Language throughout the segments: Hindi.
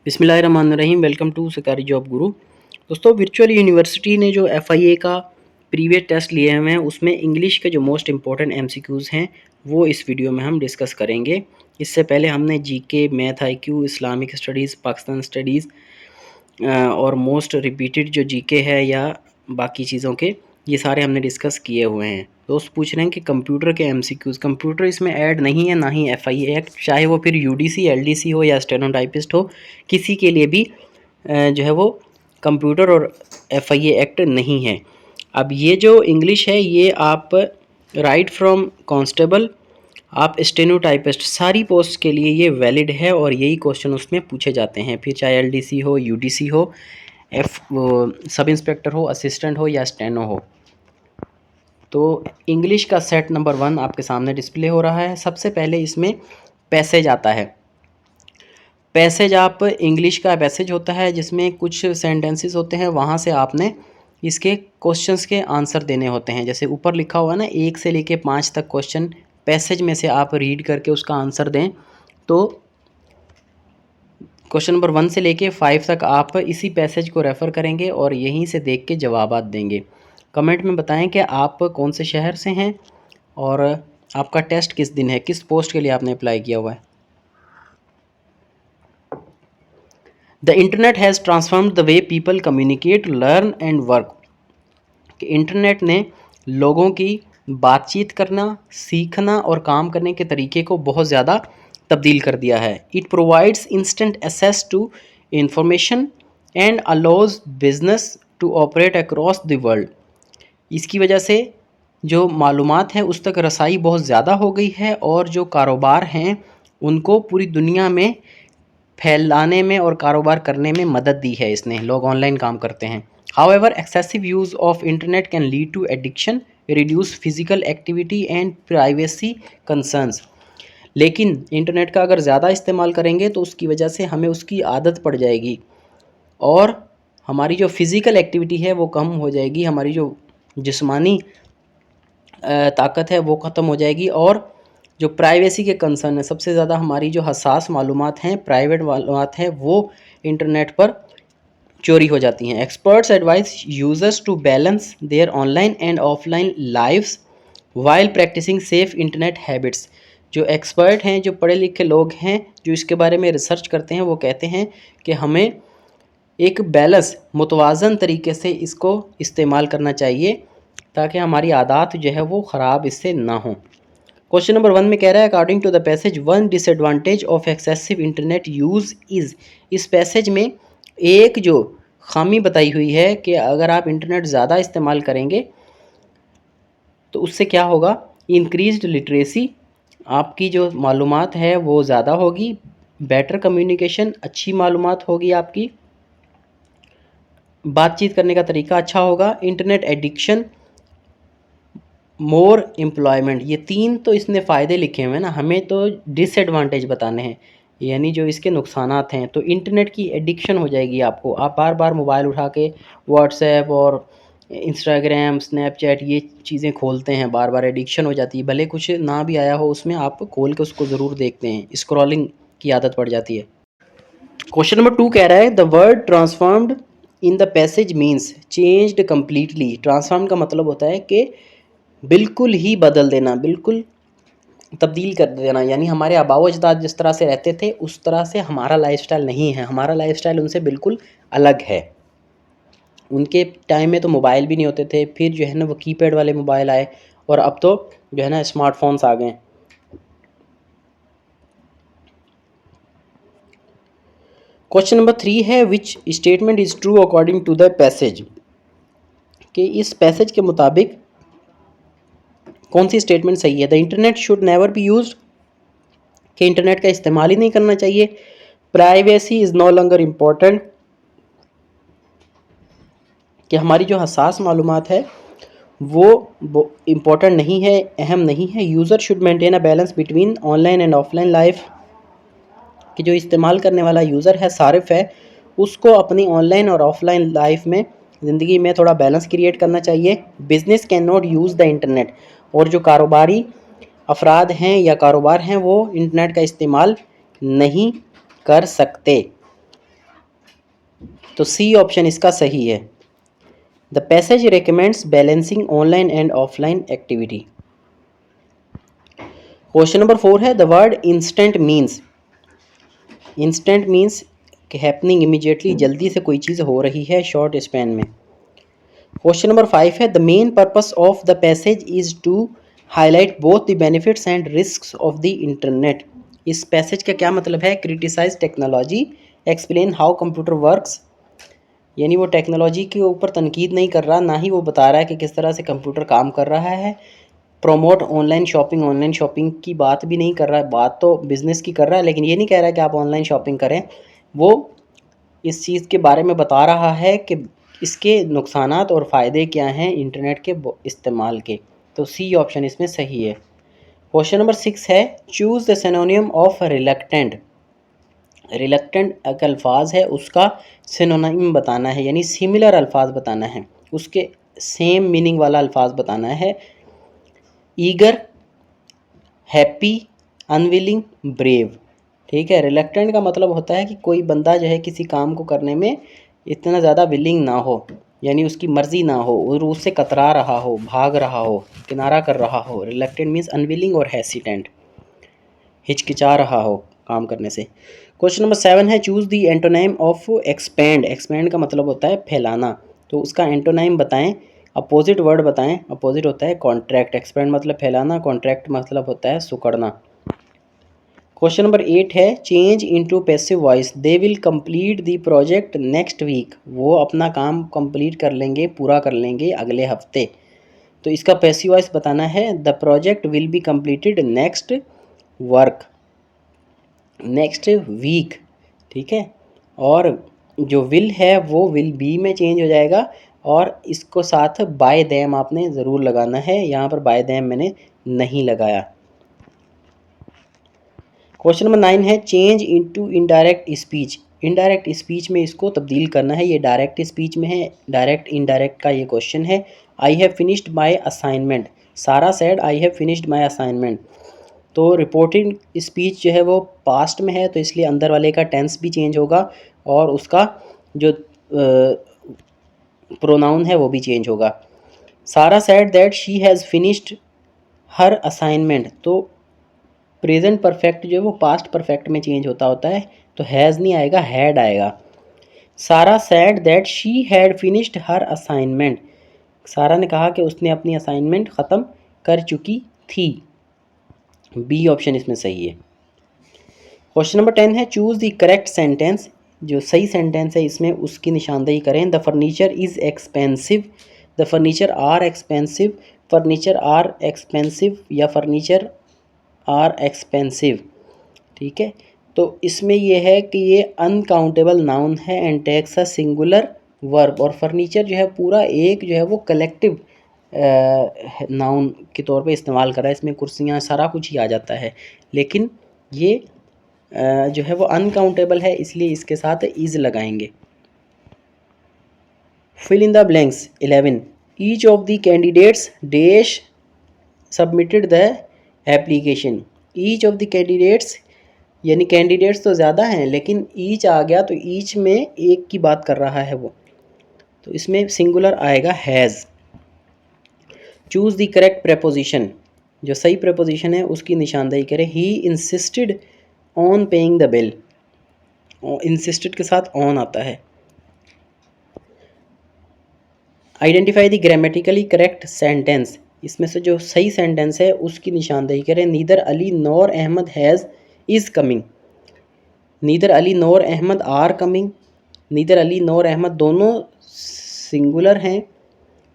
बिस्मिल्लाहिर्रहमानिर्रहीम। वेलकम टू सरकारी जॉब गुरु। दोस्तों, वर्चुअल यूनिवर्सिटी ने जो एफआईए का प्रीवियस टेस्ट लिए हुए हैं उसमें इंग्लिश के जो मोस्ट इंपॉर्टेंट एमसीक्यूज़ हैं वो इस वीडियो में हम डिस्कस करेंगे। इससे पहले हमने GK, math IQ, Islamic studies, Pakistan studies और मोस्ट रिपीटेड जो जीके है या बाकी चीज़ों के, ये सारे हमने डिस्कस किए हुए हैं। दोस्त पूछ रहे हैं कि कंप्यूटर के एमसीक्यूज़, कंप्यूटर इसमें ऐड नहीं है, ना ही एफआईए एक्ट, चाहे वो फिर यूडीसी, एलडीसी हो या स्टेनोटाइपिस्ट हो, किसी के लिए भी जो है वो कंप्यूटर और एफआईए एक्ट नहीं है। अब ये जो इंग्लिश है ये आप राइट फ्रॉम कांस्टेबल, आप स्टेनोटाइपिस्ट, सारी पोस्ट के लिए ये वैलिड है और यही क्वेश्चन उसमें पूछे जाते हैं, फिर चाहे एलडीसी हो, यूडीसी हो, सब इंस्पेक्टर हो, असिस्टेंट हो या स्टेनो हो। तो इंग्लिश का सेट नंबर 1 आपके सामने डिस्प्ले हो रहा है। सबसे पहले इसमें पैसेज आता है। पैसेज आप इंग्लिश का पैसेज होता है जिसमें कुछ सेंटेंसेस होते हैं, वहाँ से आपने इसके क्वेश्चंस के आंसर देने होते हैं। जैसे ऊपर लिखा हुआ है ना, 1 से लेके 5 तक क्वेश्चन पैसेज में से आप रीड करके उसका आंसर दें। तो क्वेश्चन नंबर 1 से लेके 5 तक आप इसी पैसेज को रेफ़र करेंगे और यहीं से देख के जवाबात देंगे। कमेंट में बताएं कि आप कौन से शहर से हैं और आपका टेस्ट किस दिन है, किस पोस्ट के लिए आपने अप्लाई किया हुआ है। The internet has transformed the way people communicate, learn and work. कि इंटरनेट ने लोगों की बातचीत करना, सीखना और काम करने के तरीके को बहुत ज़्यादा तब्दील कर दिया है। It provides instant access to information and allows business to operate across the world. इसकी वजह से जो मालूमात है उस तक रसाई बहुत ज़्यादा हो गई है और जो कारोबार हैं उनको पूरी दुनिया में फैलाने में और कारोबार करने में मदद दी है इसने। लोग ऑनलाइन काम करते हैं। However, excessive use of internet can lead to addiction, reduce physical activity and privacy concerns. लेकिन इंटरनेट का अगर ज़्यादा इस्तेमाल करेंगे तो उसकी वजह से हमें उसकी आदत पड़ जाएगी और हमारी जो फिज़िकल एक्टिविटी है वो कम हो जाएगी, हमारी जो जिस्मानी ताकत है वो ख़त्म हो जाएगी और जो प्राइवेसी के कंसर्न है, सबसे ज़्यादा हमारी जो हसास मालूमात हैं, प्राइवेट मालूमात हैं, वो इंटरनेट पर चोरी हो जाती हैं। Experts advise users to balance their online and offline lives while practising safe internet habits. जो एक्सपर्ट हैं, जो पढ़े लिखे लोग हैं, जो इसके बारे में रिसर्च करते हैं, वो कहते हैं कि हमें एक बैलेंस, मुतवाज़न तरीके से इसको इस्तेमाल करना चाहिए ताकि हमारी आदत जो है वो ख़राब इससे ना हो। क्वेश्चन नंबर 1 में कह रहा है, according to the passage, one disadvantage of excessive internet use is. इस पैसेज में एक जो खामी बताई हुई है कि अगर आप इंटरनेट ज़्यादा इस्तेमाल करेंगे तो उससे क्या होगा, इंक्रीज्ड लिटरेसी, आपकी जो मालूमात है वो ज़्यादा होगी, बेटर कम्युनिकेशन, अच्छी मालूमात होगी, आपकी बातचीत करने का तरीका अच्छा होगा, इंटरनेट एडिक्शन, मोर एम्प्लॉयमेंट। ये 3 तो इसने फ़ायदे लिखे हुए हैं ना, हमें तो डिसएडवांटेज बताने हैं, यानी जो इसके नुकसानात हैं। तो इंटरनेट की एडिक्शन हो जाएगी आपको, आप बार बार मोबाइल उठा के व्हाट्सएप और इंस्टाग्राम, स्नैपचैट ये चीज़ें खोलते हैं, बार बार एडिक्शन हो जाती है। भले कुछ ना भी आया हो उसमें, आप खोल के उसको ज़रूर देखते हैं, स्क्रॉलिंग की आदत पड़ जाती है। क्वेश्चन नंबर 2 कह रहा है, the word transformed in the passage means changed completely. Transform का मतलब होता है कि बिल्कुल ही बदल देना, बिल्कुल तब्दील कर देना, यानी हमारे आबाओ अजदाद जिस तरह से रहते थे उस तरह से हमारा लाइफस्टाइल नहीं है, हमारा लाइफस्टाइल उनसे बिल्कुल अलग है। उनके टाइम में तो मोबाइल भी नहीं होते थे, फिर जो है ना वो कीपैड वाले मोबाइल आए और अब तो जो है ना स्मार्टफोन्स आ गए। क्वेश्चन नंबर 3 है, which statement is true according to the passage. कि इस पैसेज के मुताबिक कौन सी स्टेटमेंट सही है। The internet should never be used, कि इंटरनेट का इस्तेमाल ही नहीं करना चाहिए। Privacy is no longer important, कि हमारी जो हसास मालूमात है वो इम्पोर्टेंट नहीं है, अहम नहीं है। User should maintain a balance between online and offline life, कि जो इस्तेमाल करने वाला यूज़र है, सारिफ है, उसको अपनी ऑनलाइन और ऑफलाइन लाइफ में, ज़िंदगी में थोड़ा बैलेंस क्रिएट करना चाहिए। Business can not use the internet, और जो कारोबारी अफराद हैं या कारोबार हैं वो इंटरनेट का इस्तेमाल नहीं कर सकते। तो सी ऑप्शन इसका सही है। The passage recommends balancing online and offline activity. Question number 4 है the word instant means. Instant means happening immediately, जल्दी से कोई चीज़ हो रही है शॉर्ट स्पैन में। क्वेश्चन नंबर 5 है the main purpose of the passage is to highlight both the benefits and risks of the internet. इस पैसेज का क्या मतलब है? Criticise technology, explain how computer works. यानी वो टेक्नोलॉजी के ऊपर तनकीद नहीं कर रहा, ना ही वो बता रहा है कि किस तरह से कंप्यूटर काम कर रहा है। प्रोमोट ऑनलाइन शॉपिंग की बात भी नहीं कर रहा है, बात तो बिज़नेस की कर रहा है, लेकिन ये नहीं कह रहा है कि आप ऑनलाइन शॉपिंग करें। वो इस चीज़ के बारे में बता रहा है कि इसके नुकसानात और फ़ायदे क्या हैं इंटरनेट के इस्तेमाल के। तो सी ऑप्शन इसमें सही है। क्वेश्चन नंबर 6 है choose the synonym of reluctant. Reluctant एक अल्फाज है, उसका सिनोनिम बताना है, यानी सिमिलर अल्फाज बताना है, उसके सेम मीनिंग वाला अल्फाज बताना है। Eager, happy, unwilling, brave. ठीक है, रिलक्टेंट का मतलब होता है कि कोई बंदा जो है किसी काम को करने में इतना ज़्यादा विलिंग ना हो, यानी उसकी मर्ज़ी ना हो और उससे कतरा रहा हो, भाग रहा हो, किनारा कर रहा हो। रिलक्टेंट मीन्स अनविलिंग और हेसिटेंट, हिचकिचा रहा हो काम करने से। क्वेश्चन नंबर 7 है choose the antonym of expand. Expand का मतलब होता है फैलाना, तो उसका एंटोनाइम बताएं, अपोजिट वर्ड बताएं। अपोजिट होता है कॉन्ट्रैक्ट, एक्सपेंड मतलब फैलाना, कॉन्ट्रैक्ट मतलब होता है सुकड़ना। क्वेश्चन नंबर 8 है change into passive voice. They will complete the project next week. वो अपना काम कंप्लीट कर लेंगे, पूरा कर लेंगे अगले हफ्ते। तो इसका पैसिव वॉइस बताना है the project will be completed next work, next week. ठीक है, और जो विल है वो विल बी में चेंज हो जाएगा, और इसको साथ बाय देम आपने ज़रूर लगाना है। यहाँ पर बाय देम मैंने नहीं लगाया। क्वेश्चन नंबर 9 है change into indirect speech. Indirect speech में इसको तब्दील करना है, ये डायरेक्ट स्पीच में है, डायरेक्ट इनडायरेक्ट का ये क्वेश्चन है। I have finished my assignment. Sara said I have finished my assignment. तो रिपोर्टिंग स्पीच जो है वो पास्ट में है, तो इसलिए अंदर वाले का टेंस भी चेंज होगा और उसका जो प्रोनाउन है वो भी चेंज होगा। सारा said that she has finished her assignment, तो प्रेजेंट परफेक्ट जो है वो पास्ट परफेक्ट में चेंज होता है, तो हैज़ नहीं आएगा, हैड आएगा। सारा said that she had finished her assignment. सारा ने कहा कि उसने अपनी असाइनमेंट ख़त्म कर चुकी थी। बी ऑप्शन इसमें सही है। क्वेश्चन नंबर 10 है चूज़ द करेक्ट सेंटेंस। जो सही सेंटेंस है इसमें उसकी निशानदेही करें। The furniture is expensive, the furniture are expensive, furniture are expensive या फर्नीचर आर एक्सपेंसिव। ठीक है, तो इसमें यह है कि ये अनकाउंटेबल नाउन है and takes a singular verb, और फर्नीचर जो है पूरा एक जो है वो कलेक्टिव नाउन के तौर पे इस्तेमाल कर रहा है। इसमें कुर्सियाँ सारा कुछ ही आ जाता है, लेकिन ये जो है वो अनकाउंटेबल है, इसलिए इसके साथ इज़ लगाएंगे। Fill in the blanks 11 each of the candidates dash submitted the application. Each of the candidates, यानी कैंडिडेट्स तो ज़्यादा हैं लेकिन ईच आ गया, तो ईच में एक की बात कर रहा है वो, तो इसमें सिंगुलर आएगा has. Choose the correct preposition. जो सही प्रेपोजिशन है उसकी निशानदेही करें। He insisted on paying the bill. Insisted के साथ ऑन आता है। Identify the grammatically correct sentence. इसमें से जो सही सेंटेंस है उसकी निशानदेही करें। Neither Ali nor Ahmed has is coming. Neither Ali nor Ahmed are coming. Neither Ali nor Ahmed दोनों सिंगुलर हैं,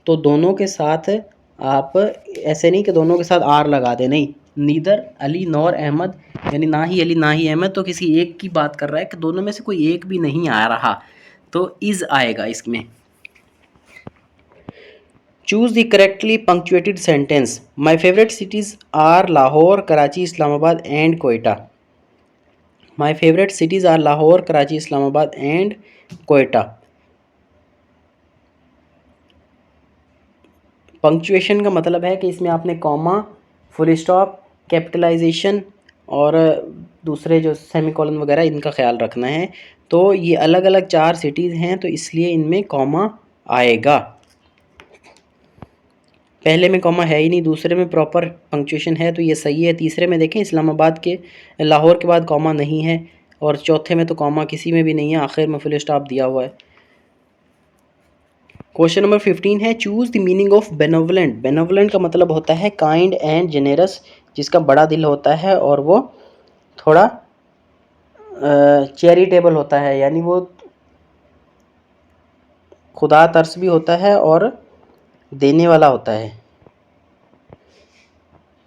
तो दोनों के साथ आप ऐसे नहीं कि दोनों के साथ आर लगा दें, नहीं। नीदर अली नौर अहमद यानी ना ही अली ना ही अहमद, तो किसी एक की बात कर रहा है कि दोनों में से कोई एक भी नहीं आ रहा, तो इज़ आएगा इसमें। Choose the correctly punctuated sentence. My favourite cities are Lahore, Karachi, Islamabad and Quetta. My favourite cities are Lahore, Karachi, Islamabad and Quetta. Punctuation का मतलब है कि इसमें आपने कॉमा, फुल स्टॉप, कैपिटलाइजेशन और दूसरे जो सेमीकोलन वगैरह इनका ख्याल रखना है। तो ये अलग अलग 4 सिटीज़ हैं, तो इसलिए इनमें कॉमा आएगा। पहले में कॉमा है ही नहीं, दूसरे में प्रॉपर पंक्चुएशन है तो ये सही है। तीसरे में देखें इस्लामाबाद के लाहौर के बाद कॉमा नहीं है, और चौथे में तो कॉमा किसी में भी नहीं है, आखिर में फुल स्टॉप दिया हुआ है। क्वेश्चन नंबर 15 है choose the meaning of benevolent. Benevolent का मतलब होता है काइंड एंड जेनेरस, जिसका बड़ा दिल होता है और वो थोड़ा चैरिटेबल होता है, यानी वो खुदा तरस भी होता है और देने वाला होता है।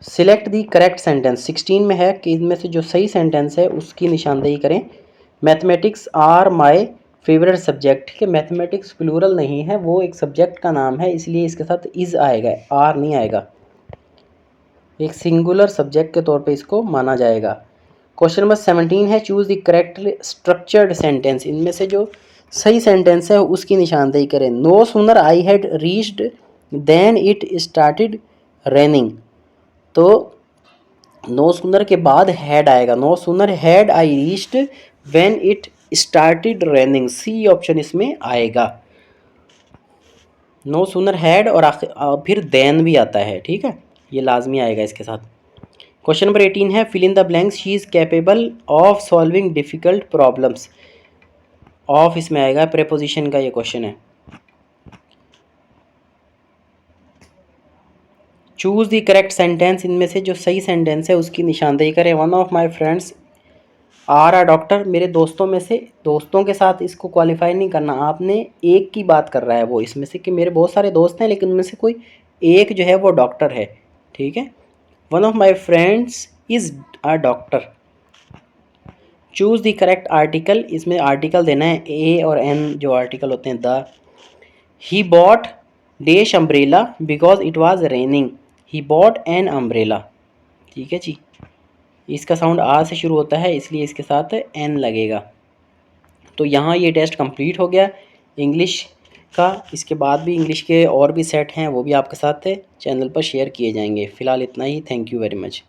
सिलेक्ट दी करेक्ट सेंटेंस 16 में है कि इनमें से जो सही सेंटेंस है उसकी निशानदेही करें। Mathematics are my favourite subject. ठीक है, मैथमेटिक्स प्लूरल नहीं है, वो एक सब्जेक्ट का नाम है, इसलिए इसके साथ इज़ आएगा, आर नहीं आएगा। एक सिंगुलर सब्जेक्ट के तौर पे इसको माना जाएगा। क्वेश्चन नंबर 17 है choose the correctly structured sentence. इनमें से जो सही सेंटेंस है उसकी निशानदेही करें। No sooner I had reached then it started raining. तो नो सूनर के बाद हैड आएगा। No sooner had I reached when it started raining, C option इसमें आएगा। नो सूनर हैड और फिर देन भी आता है, ठीक है, ये लाजमी आएगा इसके साथ। क्वेश्चन नंबर 18 है fill in the blanks she is capable of solving difficult problems. Of इसमें आएगा, प्रेपोजिशन का ये क्वेश्चन है। Choose the correct sentence. इनमें से जो सही सेंटेंस है उसकी निशानदेही करें। One of my friends are a doctor. मेरे दोस्तों में से, दोस्तों के साथ इसको क्वालिफाई नहीं करना, आपने एक की बात कर रहा है वो, इसमें से कि मेरे बहुत सारे दोस्त हैं लेकिन उनमें से कोई एक जो है वो डॉक्टर है, ठीक है। One of my friends is a doctor. Choose the correct article. इसमें आर्टिकल देना है ए और एन जो आर्टिकल होते हैं। The he bought dash umbrella because it was raining. He bought an umbrella, ठीक है जी। इसका साउंड आ से शुरू होता है इसलिए इसके साथ एन लगेगा। तो यहाँ ये टेस्ट कंप्लीट हो गया इंग्लिश का। इसके बाद भी इंग्लिश के और भी सेट हैं, वो भी आपके साथ चैनल पर शेयर किए जाएंगे। फ़िलहाल इतना ही। Thank you very much.